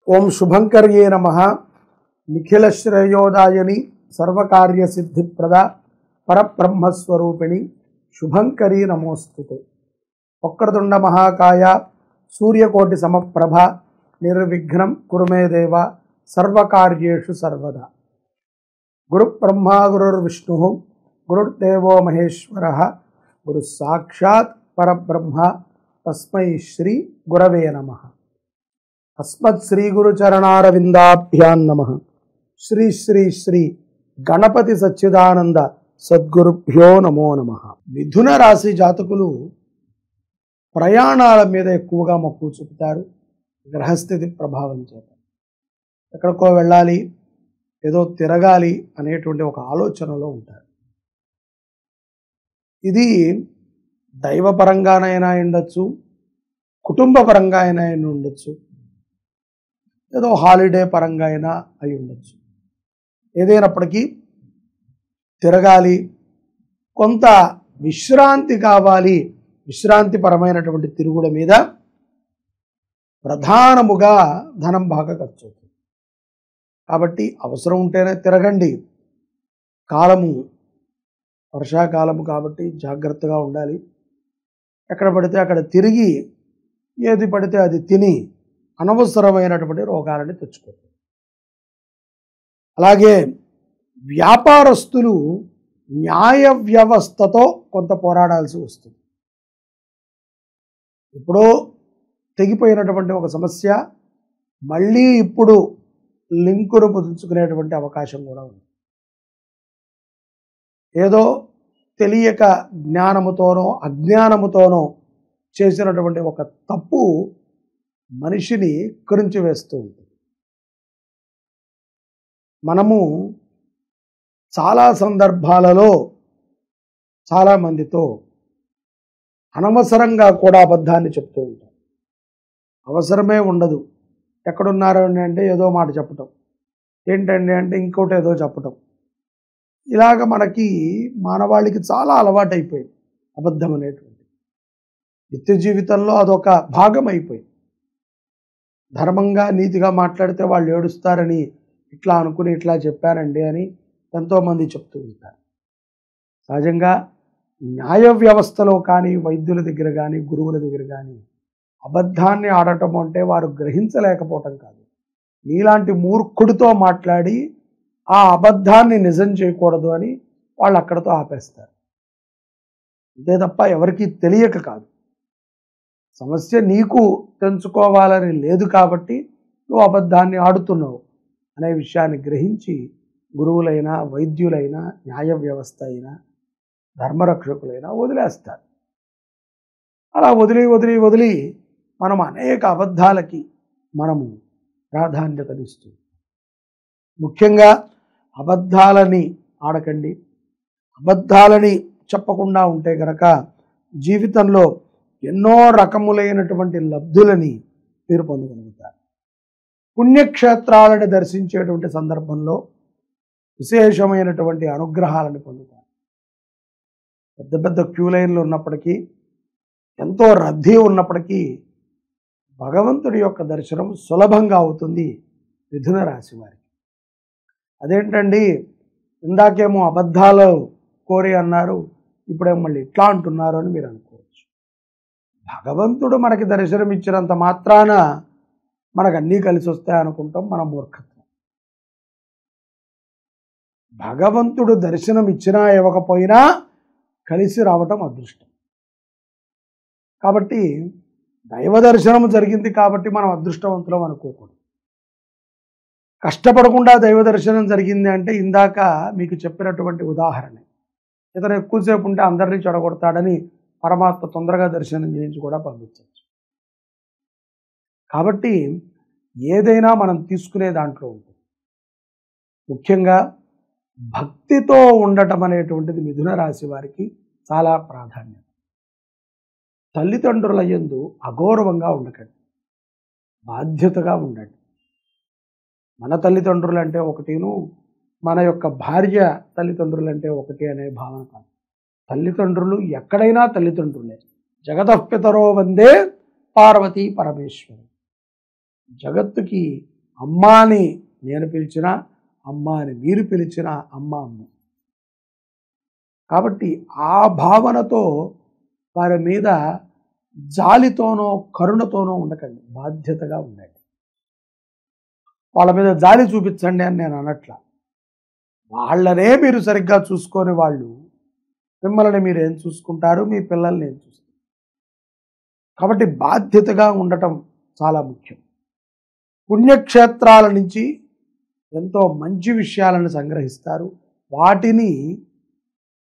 ఓం శుభంకర్యే నమః. నిఖిల శ్రేయోదాయని సర్వకార్య సిద్ధిప్రద పరబ్రహ్మస్వరూపిణి శుభంకరీ నమోస్తుతే. వక్రతుండ మహాకాయ సూర్యకోటి సమప్రభ నిర్విఘ్నం కురుమే దేవ సర్వకార్యేషు సర్వదా. గురుబ్రహ్మా గురుర్విష్ణు గురుర్దేవో మహేశ్వరః గురు సాక్షాత్ పరబ్రహ్మ తస్మై శ్రీ గురవే నమః. అస్మత్ శ్రీ గురు చరణారవిందాభ్యాం నమః. శ్రీ శ్రీ శ్రీ గణపతి సచ్చిదానంద సద్గురుభ్యో నమో నమః. మిథున రాశి జాతకులు ప్రయాణాల మీద ఎక్కువగా మక్కువ చూపుతారు. గ్రహస్థితి ప్రభావం చేత ఎక్కడికో వెళ్ళాలి, ఏదో తిరగాలి అనేటువంటి ఒక ఆలోచనలో ఉంటారు. ఇది దైవపరంగానైనా ఉండొచ్చు, కుటుంబ పరంగా అయినా ఉండొచ్చు, ఏదో హాలిడే పరంగా అయినా అయి ఉండొచ్చు. ఏదైనప్పటికీ తిరగాలి, కొంత విశ్రాంతి కావాలి. విశ్రాంతిపరమైనటువంటి తిరుగుల మీద ప్రధానముగా ధనం బాగా ఖర్చు అవుతుంది. కాబట్టి అవసరం ఉంటేనే తిరగండి. కాలము వర్షాకాలము కాబట్టి జాగ్రత్తగా ఉండాలి. ఎక్కడ పడితే అక్కడ తిరిగి ఏది పడితే అది తిని అనవసరమైనటువంటి రోగాలని తెచ్చుకోవచ్చు. అలాగే వ్యాపారస్తులు న్యాయ వ్యవస్థతో కొంత పోరాడాల్సి వస్తుంది. ఇప్పుడు తెగిపోయినటువంటి ఒక సమస్య మళ్ళీ ఇప్పుడు లింకును పుదుచుకునేటువంటి అవకాశం కూడా ఉంది. ఏదో తెలియక జ్ఞానముతోనో అజ్ఞానముతోనో చేసినటువంటి ఒక తప్పు మనిషిని కృంచి వేస్తూ ఉంటుంది. మనము చాలా సందర్భాలలో చాలామందితో అనవసరంగా కూడా అబద్ధాన్ని చెప్తూ ఉంటాం. అవసరమే ఉండదు. ఎక్కడున్నారు అంటే ఏదో మాట చెప్పటం, ఏంటండి అంటే ఇంకోటి ఏదో చెప్పటం. ఇలాగ మనకి మానవాళికి చాలా అలవాటైపోయింది అబద్ధం అనేటువంటి. నిత్య జీవితంలో అదొక భాగం అయిపోయింది. ధర్మంగా నీతిగా మాట్లాడితే వాళ్ళు ఏడుస్తారని ఇట్లా అనుకుని ఇట్లా చెప్పారండి అని ఎంతోమంది చెప్తూ ఉంటారు. సహజంగా న్యాయ వ్యవస్థలో కానీ, వైద్యుల దగ్గర కానీ, గురువుల దగ్గర కానీ అబద్ధాన్ని ఆడటం అంటే వారు గ్రహించలేకపోవటం కాదు. నీలాంటి మూర్ఖుడితో మాట్లాడి ఆ అబద్ధాన్ని నిజం చేయకూడదు అని వాళ్ళు అక్కడితో ఆపేస్తారు. అంతే తప్ప ఎవరికీ తెలియక కాదు. సమస్య నీకు తెంచుకోవాలని లేదు కాబట్టి నువ్వు అబద్ధాన్ని ఆడుతున్నావు అనే విషయాన్ని గ్రహించి గురువులైనా, వైద్యులైనా, న్యాయ వ్యవస్థ అయినా, ధర్మరక్షకులైనా వదిలేస్తారు. అలా వదిలి వదిలి వదిలి మనం అనేక అబద్ధాలకి మనము ప్రాధాన్యతనిస్తూ, ముఖ్యంగా అబద్ధాలని ఆడకండి. అబద్ధాలని చెప్పకుండా ఉంటే కనుక జీవితంలో ఎన్నో రకములైనటువంటి లబ్ధులని మీరు పొందగలుగుతారు. పుణ్యక్షేత్రాలను దర్శించేటువంటి సందర్భంలో విశేషమైనటువంటి అనుగ్రహాలను పొందుతారు. పెద్ద పెద్ద క్యూ లైన్లు ఉన్నప్పటికీ, ఎంతో రద్దీ ఉన్నప్పటికీ భగవంతుడి యొక్క దర్శనం సులభంగా అవుతుంది మిథున రాశి వారికి. అదేంటండి ఇందాకేమో అబద్ధాలు కోరి అన్నారు, ఇప్పుడేమో మళ్ళీ ఇట్లా అంటున్నారు అని మీరు అనుకోవచ్చు. భగవంతుడు మనకి దర్శనం ఇచ్చినంత మాత్రాన మనకు అన్నీ కలిసి వస్తాయి అనుకుంటాం. మన మూర్ఖత్వం. భగవంతుడు దర్శనం ఇచ్చినా ఇవ్వకపోయినా కలిసి రావటం అదృష్టం. కాబట్టి దైవ దర్శనం జరిగింది కాబట్టి మనం అదృష్టవంతులం అనుకోకూడదు. కష్టపడకుండా దైవ దర్శనం జరిగింది అంటే ఇందాక మీకు చెప్పినటువంటి ఉదాహరణ. ఇతను ఎక్కువసేపు ఉంటే అందరినీ చెడగొడతాడని పరమాత్మ తొందరగా దర్శనం చేయించి కూడా పంపించవచ్చు. కాబట్టి ఏదైనా మనం తీసుకునే దాంట్లో ఉంటుంది. ముఖ్యంగా భక్తితో ఉండటం అనేటువంటిది మిథున రాశి వారికి చాలా ప్రాధాన్యత. తల్లిదండ్రుల యందు అగౌరవంగా ఉండకండి, బాధ్యతగా ఉండండి. మన తల్లిదండ్రులు అంటే ఒకటిను, మన యొక్క భార్య తల్లిదండ్రులు అంటే ఒకటి అనే భావన కాదు. తల్లిదండ్రులు ఎక్కడైనా తల్లిదండ్రులే. జగతఃపితరో వందే పార్వతీ పరమేశ్వరు. జగత్తుకి అమ్మాని నేను పిలిచినా, అమ్మాని మీరు పిలిచినా అమ్మ అమ్మ. కాబట్టి ఆ భావనతో వారి మీద జాలితోనో కరుణతోనో ఉండకండి, బాధ్యతగా ఉండండి. వాళ్ళ మీద జాలి చూపించండి అని నేను అనట్లా. వాళ్ళనే మీరు సరిగ్గా చూసుకొని వాళ్ళు మిమ్మల్ని మీరు ఏం చూసుకుంటారు, మీ పిల్లల్ని ఏం చూస్తారు. కాబట్టి బాధ్యతగా ఉండటం చాలా ముఖ్యం. పుణ్యక్షేత్రాల నుంచి ఎంతో మంచి విషయాలను సంగ్రహిస్తారు, వాటిని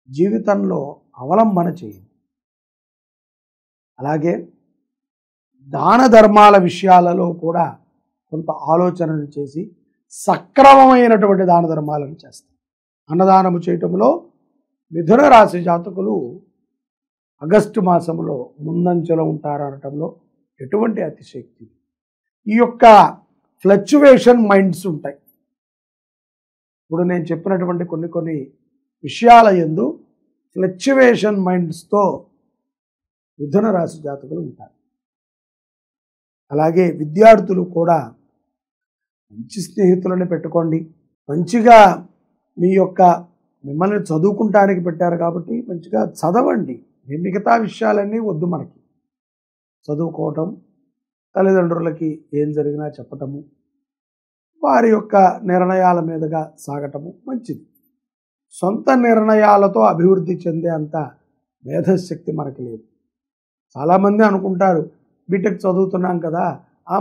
జీవితంలో అవలంబన చేయండి. అలాగే దాన ధర్మాల విషయాలలో కూడా కొంత ఆలోచనలు చేసి సక్రమమైనటువంటి దాన ధర్మాలను చేస్తారు. అన్నదానము చేయటంలో మిథున రాశి జాతకులు ఆగస్టు మాసంలో ముందంచెలో ఉంటారనటంలో ఎటువంటి అతిశక్తి. ఈ యొక్క ఫ్లక్చువేషన్ మైండ్స్ ఉంటాయి. ఇప్పుడు నేను చెప్పినటువంటి కొన్ని విషయాల యందు ఫ్లక్చువేషన్ మైండ్స్తో మిథున రాశి జాతకులు ఉంటారు. అలాగే విద్యార్థులు కూడా మంచి స్నేహితులను పెట్టుకోండి. మంచిగా మిమ్మల్ని చదువుకుంటానికి పెట్టారు కాబట్టి మంచిగా చదవండి. మిగతా విషయాలన్నీ వద్దు మనకి. చదువుకోవటం, తల్లిదండ్రులకి ఏం జరిగినా చెప్పటము, వారి యొక్క నిర్ణయాల మీదుగా సాగటము మంచిది. సొంత నిర్ణయాలతో అభివృద్ధి చెందే అంత మేధశక్తి మనకి లేదు. చాలామంది అనుకుంటారు, బీటెక్ చదువుతున్నాం కదా,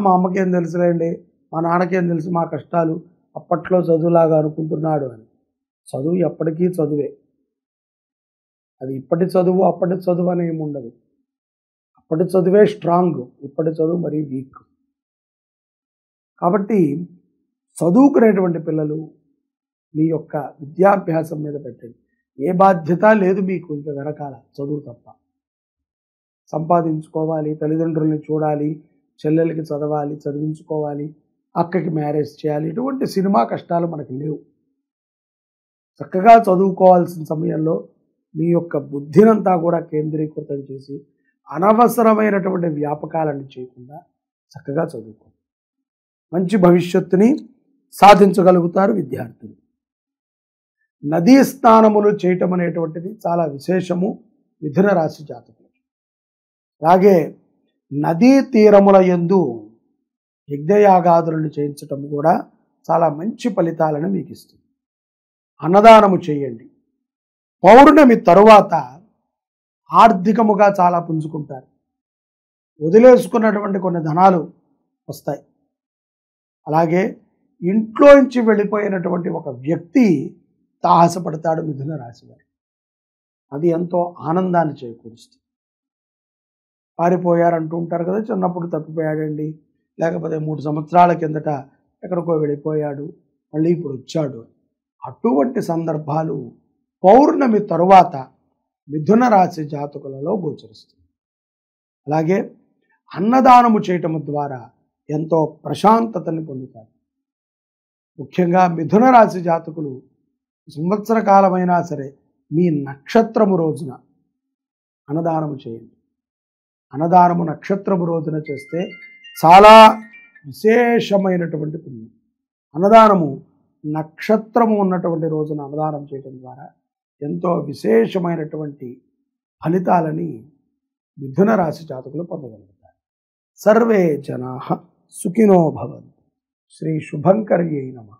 మా అమ్మకేం తెలుసులేండి, మా నాన్నకేం తెలుసు మా కష్టాలు, అప్పట్లో చదువులాగా అనుకుంటున్నాడు అని. చదువు ఎప్పటికీ చదువే. అది ఇప్పటి చదువు అప్పటి చదువు అని ఏమి ఉండదు. అప్పటి చదువే స్ట్రాంగ్, ఇప్పటి చదువు మరీ వీక్. కాబట్టి చదువుకునేటువంటి పిల్లలు మీ యొక్క విద్యాభ్యాసం మీద పెట్టండి. ఏ బాధ్యత లేదు మీకు ఇంకా వెనకాల, చదువు తప్ప. సంపాదించుకోవాలి, తల్లిదండ్రుల్ని చూడాలి, చెల్లెలకి చదవాలి, చదివించుకోవాలి, అక్కకి మ్యారేజ్ చేయాలి, ఇటువంటి సినిమా కష్టాలు మనకి లేవు. చక్కగా చదువుకోవాల్సిన సమయంలో మీ యొక్క బుద్ధినంతా కూడా కేంద్రీకృతం చేసి అనవసరమైనటువంటి వ్యాపకాలను చేయకుండా చక్కగా చదువుకోండి. మంచి భవిష్యత్తుని సాధించగలుగుతారు విద్యార్థులు. నదీ స్నానములు చేయటం అనేటువంటిది చాలా విశేషము మిథున రాశి జాతకులకి. అలాగే నదీ తీరముల యందు యజ్ఞయాగాదులను చేయించటం కూడా చాలా మంచి ఫలితాలను మీకు ఇస్తుంది. అన్నదానము చేయండి. పౌర్ణమి తరువాత ఆర్థికముగా చాలా పుంజుకుంటారు. వదిలేసుకున్నటువంటి కొన్ని ధనాలు వస్తాయి. అలాగే ఇంట్లోంచి వెళ్ళిపోయినటువంటి ఒక వ్యక్తి తాహసపడతాడు మిథున రాశి వారు. అది ఎంతో ఆనందాన్ని చేకూరుస్తుంది. పారిపోయారంటూ ఉంటారు కదా, చిన్నప్పుడు తప్పిపోయాడండి, లేకపోతే 3 సంవత్సరాల కిందట ఎక్కడికో వెళ్ళిపోయాడు, మళ్ళీ ఇప్పుడు వచ్చాడు. అటువంటి సందర్భాలు పౌర్ణమి తరువాత మిథున రాశి జాతకులలో గోచరిస్తుంది. అలాగే అన్నదానము చేయటం ద్వారా ఎంతో ప్రశాంతతని పొందుతారు. ముఖ్యంగా మిథున రాశి జాతకులు సంవత్సర కాలమైనా సరే మీ నక్షత్రము రోజున అన్నదానము చేయండి. అన్నదానము నక్షత్రము రోజున చేస్తే చాలా విశేషమైనటువంటి పుణ్యం. అన్నదానము నక్షత్రము ఉన్నటువంటి రోజున అన్నదానం చేయడం ద్వారా ఎంతో విశేషమైనటువంటి ఫలితాలని మిథున రాశి జాతకులు పొందగలుగుతారు. సర్వే జనాః సుఖినో భవంతు. శ్రీ శుభంకర్యై నమః.